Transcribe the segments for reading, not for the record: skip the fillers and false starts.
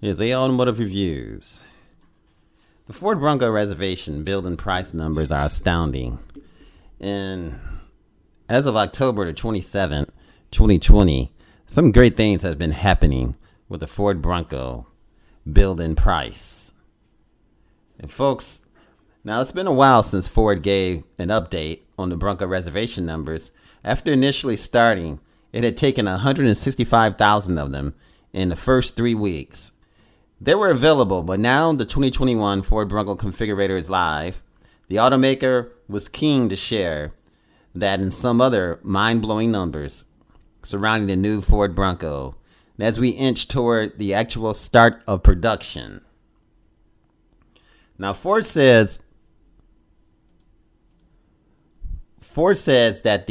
Here's the automotive reviews. The Ford Bronco Reservation build and price numbers are astounding. And as of October the 27th, 2020, some great things have been happening with the Ford Bronco build and price. And folks, now it's been a while since Ford gave an update on the Bronco Reservation numbers. After initially starting, it had taken 165,000 of them in the first 3 weeks. They were available, but now the 2021 Ford Bronco configurator is live. The automaker was keen to share that and some other mind-blowing numbers surrounding the new Ford Bronco as we inch toward the actual start of production. Now, Ford says that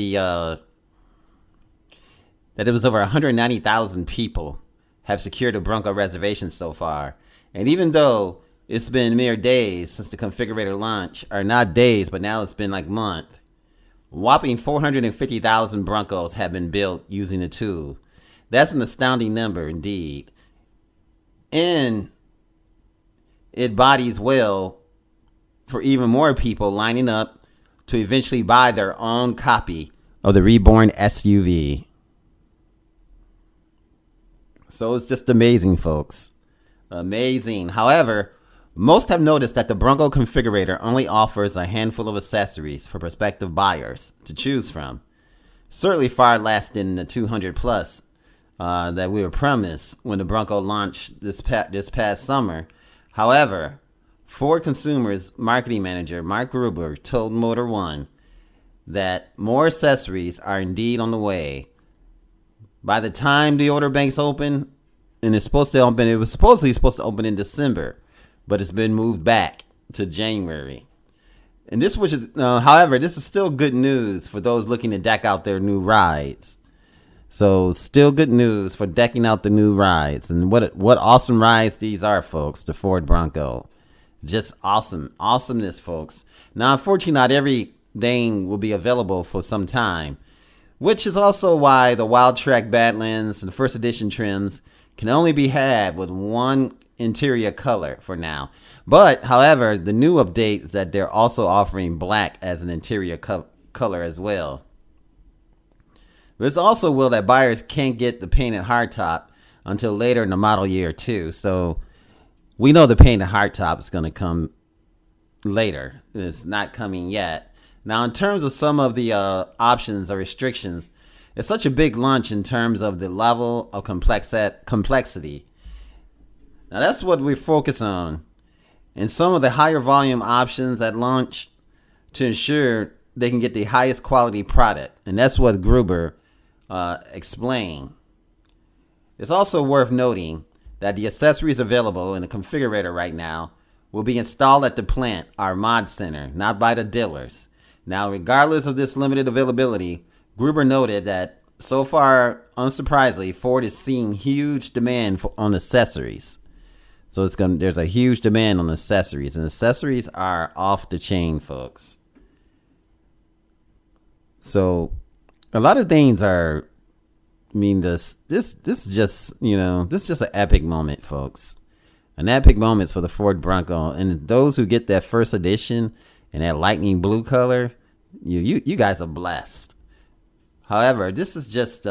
that it was over 190,000 people have secured a Bronco reservation so far. And even though it's been mere days since the configurator launch, or not days, but now it's been like month, whopping 450,000 Broncos have been built using the tool. That's an astounding number indeed. And it bodies well for even more people lining up to eventually buy their own copy of the reborn SUV. So it's just amazing, folks. Amazing. However, most have noticed that the Bronco configurator only offers a handful of accessories for prospective buyers to choose from. Certainly far less than the 200 plus that we were promised when the Bronco launched this past summer. However, Ford Consumer's marketing manager, Mark Gruber, told Motor One that more accessories are indeed on the way. By the time the order banks open, and it's supposed to open, it was supposedly supposed to open in December, but it's been moved back to January. And this, which is, however, this is still good news for those looking to deck out their new rides. So, still good news for decking out the new rides, and what awesome rides these are, folks. The Ford Bronco, just awesome, awesomeness, folks. Now, unfortunately, not everything will be available for some time, which is also why the Wild Track Badlands and the first edition trims can only be had with one interior color for now. But, however, the new update is that they're also offering black as an interior color as well. There's also will that buyers can't get the painted hardtop until later in the model year too. So we know the painted hardtop is going to come later. It's not coming yet. Now, in terms of some of the options or restrictions, it's such a big launch in terms of the level of complexity. Now, that's what we focus on. And some of the higher volume options at launch to ensure they can get the highest quality product. And that's what Gruber explained. It's also worth noting that the accessories available in the configurator right now will be installed at the plant, our mod center, not by the dealers. Now, regardless of this limited availability, Gruber noted that so far, unsurprisingly, Ford is seeing huge demand on accessories. So there's a huge demand on accessories, and accessories are off the chain, folks. So a lot of things are, this is just, this is just an epic moment, folks. An epic moment for the Ford Bronco, and those who get that first edition and that lightning blue color, you guys are blessed. However, this is just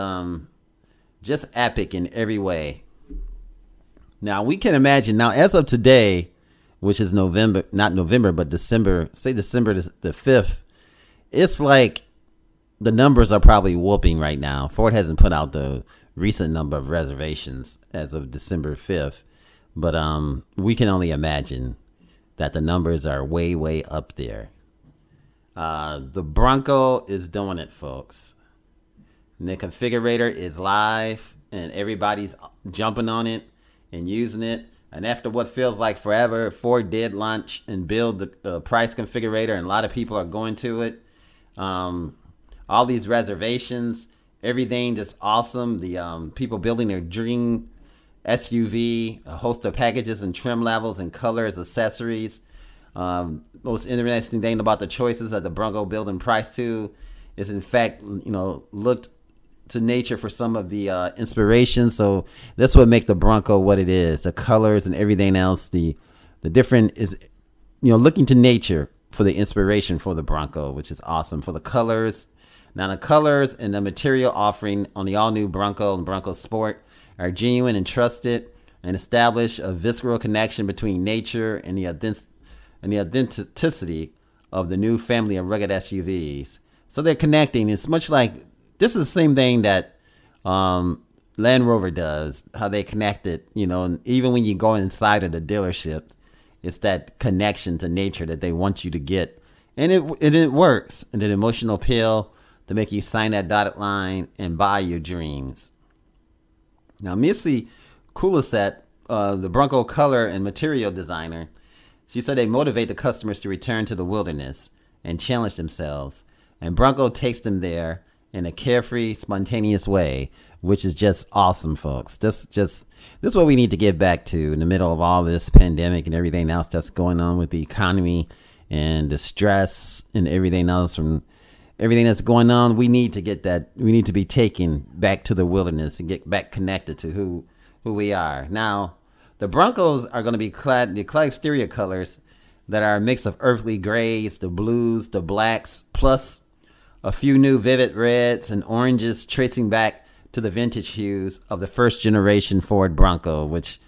epic in every way. Now, we can imagine, now as of today, which is December the 5th, it's like the numbers are probably whooping right now. Ford hasn't put out the recent number of reservations as of December 5th, but we can only imagine that the numbers are way, way up there. The Bronco is doing it, folks. And the configurator is live, and everybody's jumping on it and using it. And after what feels like forever, Ford did launch and build the price configurator, and a lot of people are going to it. All these reservations, everything just awesome. The people building their dream SUV, a host of packages and trim levels and colors, accessories. Most interesting thing about the choices that the Bronco build and price to is, in fact, looked to nature for some of the inspiration. So this would make the Bronco what it is. The colors and everything else. The different is, looking to nature for the inspiration for the Bronco, which is awesome. For the colors. Now the colors and the material offering on the all new Bronco and Bronco Sport are genuine and trusted, and establish a visceral connection between nature and the authenticity of the new family of rugged SUVs. So they're connecting. It's much like, this is the same thing that Land Rover does, how they connect it, and even when you go inside of the dealership, it's that connection to nature that they want you to get. And it works. And an emotional appeal to make you sign that dotted line and buy your dreams. Now, Missy Kulisek, the Bronco color and material designer, she said they motivate the customers to return to the wilderness and challenge themselves. And Bronco takes them there in a carefree, spontaneous way, which is just awesome, folks. This is what we need to get back to in the middle of all this pandemic and everything else that's going on with the economy and the stress and everything else from everything that's going on. We need to get that. We need to be taken back to the wilderness and get back connected to who we are. Now, the Broncos are going to be clad exterior colors that are a mix of earthly grays, the blues, the blacks, plus a few new vivid reds and oranges, tracing back to the vintage hues of the first generation Ford Bronco, which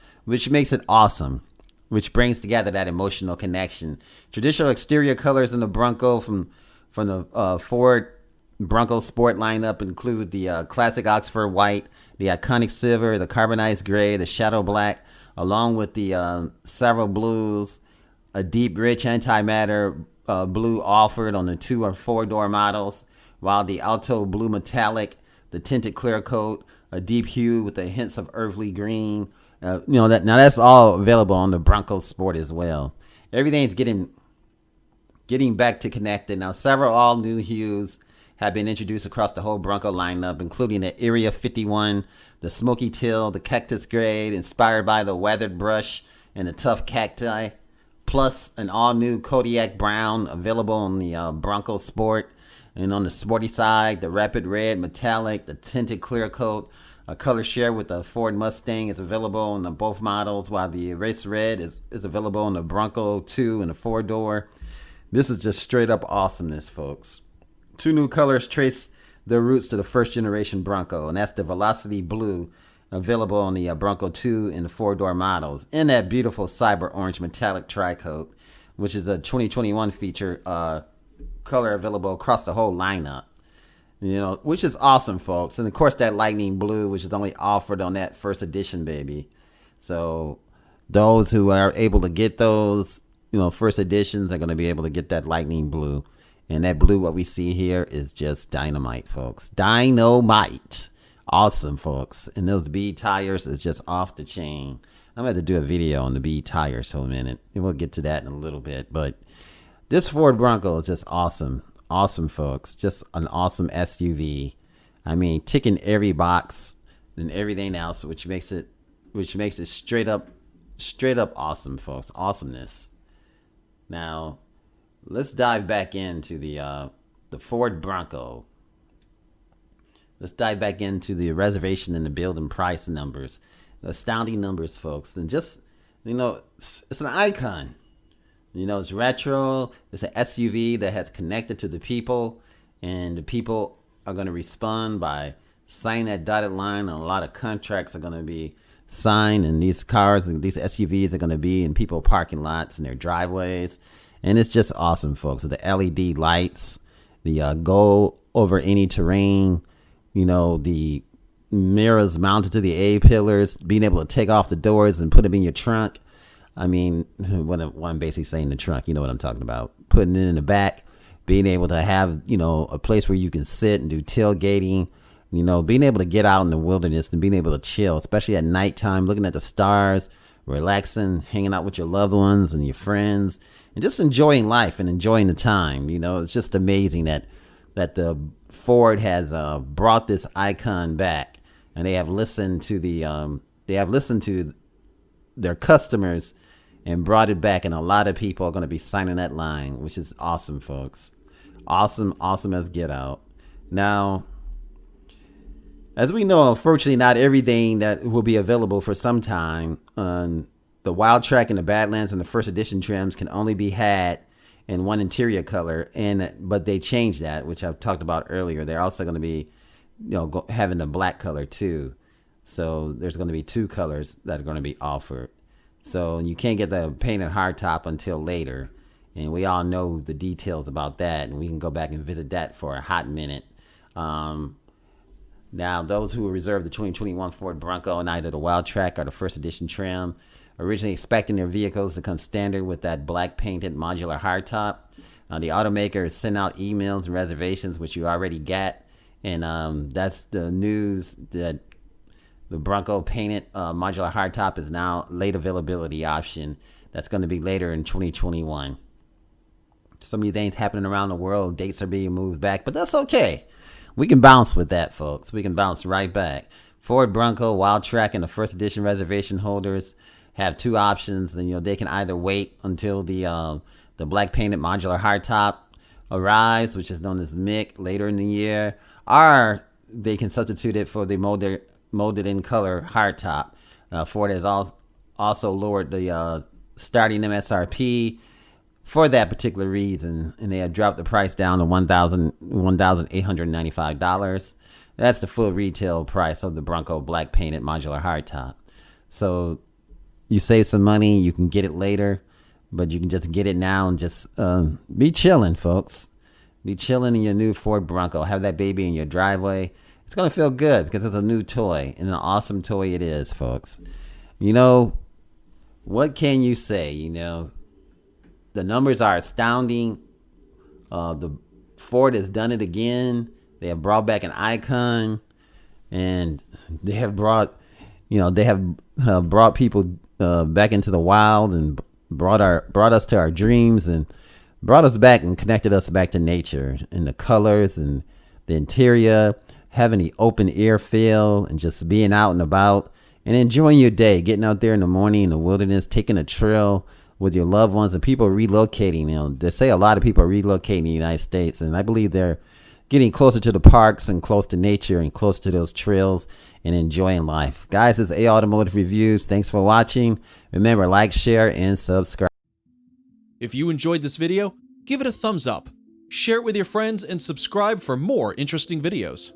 makes it awesome, which brings together that emotional connection. Traditional exterior colors in the Bronco from the Ford Bronco Sport lineup include the classic Oxford white, the iconic silver, the carbonized gray, the shadow black, along with the several blues, a deep, rich antimatter blue offered on the 2 or 4 door models, while the Alto blue metallic, the tinted clear coat, a deep hue with the hints of earthly green. That's all available on the Bronco Sport as well. Everything's getting back to connected. Now, several all new hues have been introduced across the whole Bronco lineup, including the Area 51, the Smoky Teal, the Cactus Gray, inspired by the weathered brush and the tough cacti, plus an all-new Kodiak Brown available on the Bronco Sport. And on the sporty side, the Rapid Red Metallic, the tinted clear coat, a color share with the Ford Mustang is available on both models, while the Race Red is available on the Bronco 2 and the 4-door. This is just straight up awesomeness, folks. 2 new colors trace their roots to the first generation Bronco, and that's the Velocity Blue, available on the Bronco 2 and the 4-door models, and that beautiful Cyber Orange Metallic Tri-Coat, which is a 2021 feature color available across the whole lineup, which is awesome, folks. And of course, that Lightning Blue, which is only offered on that first edition, baby. So those who are able to get those, first editions are going to be able to get that Lightning Blue. And that blue, what we see here, is just dynamite, folks. Dynamite. Awesome, folks. And those B tires is just off the chain. I'm going to have to do a video on the B tires for a minute, and we'll get to that in a little bit. But this Ford Bronco is just awesome. Awesome, folks. Just an awesome SUV. I mean, ticking every box and everything else, which makes it straight up awesome, folks. Awesomeness. Now, let's dive back into the Ford Bronco. Let's dive back into the reservation and the build and price numbers. The astounding numbers, folks. And just, it's an icon. It's retro. It's an SUV that has connected to the people, and the people are going to respond by signing that dotted line. And a lot of contracts are going to be signed, and these cars and these SUVs are going to be in people parking lots and their driveways. And it's just awesome, folks. With the LED lights, the go over any terrain, the mirrors mounted to the A-pillars, being able to take off the doors and put them in your trunk. I mean, what I'm basically saying, the trunk, you know what I'm talking about. Putting it in the back, being able to have, a place where you can sit and do tailgating, being able to get out in the wilderness and being able to chill, especially at nighttime, looking at the stars, relaxing, hanging out with your loved ones and your friends, and just enjoying life and enjoying the time. It's just amazing that the Ford has brought this icon back, and they have listened to their customers and brought it back, and a lot of people are going to be signing that line, which is awesome, folks. Awesome as get out. Now, As we know, unfortunately, not everything that will be available for some time. The Wild Track and the Badlands and the first edition trims can only be had in one interior color, but they changed that, which I've talked about earlier. They're also going to be, having the black color too. So there's going to be two colors that are going to be offered. So you can't get the painted hardtop until later, and we all know the details about that, and we can go back and visit that for a hot minute. Now, those who reserved the 2021 Ford Bronco in either the Wild Track or the first edition trim, originally expecting their vehicles to come standard with that black painted modular hardtop, the automaker has sent out emails and reservations, which you already got, and that's the news that the Bronco painted modular hardtop is now late availability option. That's going to be later in 2021. So many things happening around the world. Dates are being moved back, but that's okay. We can bounce with that, folks. We can bounce right back. Ford Bronco, Wild Track, and the first edition reservation holders have two options, and they can either wait until the black painted modular hardtop arrives, which is known as MIC, later in the year, or they can substitute it for the molded in color hardtop. Ford has also lowered the starting MSRP for that particular reason, and they have dropped the price down to $1,895. That's the full retail price of the Bronco black painted modular hardtop. So you save some money, you can get it later, but you can just get it now and just be chilling, folks. Be chilling in your new Ford Bronco. Have that baby in your driveway. It's going to feel good because it's a new toy, and an awesome toy it is, folks. What can you say? The numbers are astounding. The Ford has done it again. They have brought back an icon, and they have brought people back into the wild, and brought us to our dreams, and brought us back and connected us back to nature, and the colors and the interior, having the open air feel, and just being out and about and enjoying your day, getting out there in the morning in the wilderness, taking a trail with your loved ones, and people relocating. They say a lot of people are relocating in the United States, and I believe they're getting closer to the parks and close to nature and close to those trails and enjoying life. Guys, this is A Automotive Reviews. Thanks for watching. Remember, like, share, and subscribe. If you enjoyed this video, give it a thumbs up, share it with your friends, and subscribe for more interesting videos.